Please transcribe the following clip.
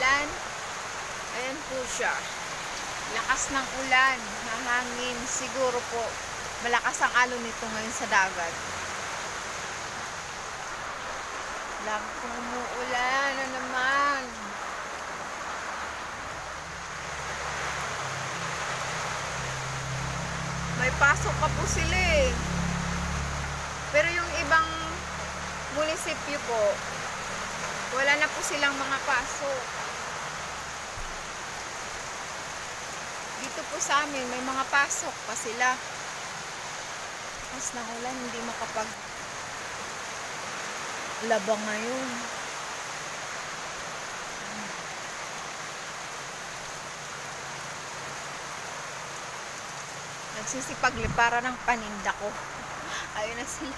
ulan. Ayan po siya. Lakas ng ulan, hangin. Siguro po, malakas ang alon nito ngayon sa dagat. Lagi pong umuulan na naman. May pasok pa po sila eh. Pero yung ibang munisipyo po, wala na po silang mga pasok. Dito po sa amin, may mga pasok pa sila. Mas ng ulan, hindi labang ngayon. Nagsisipag para ng paninda ko. Ayun na sila.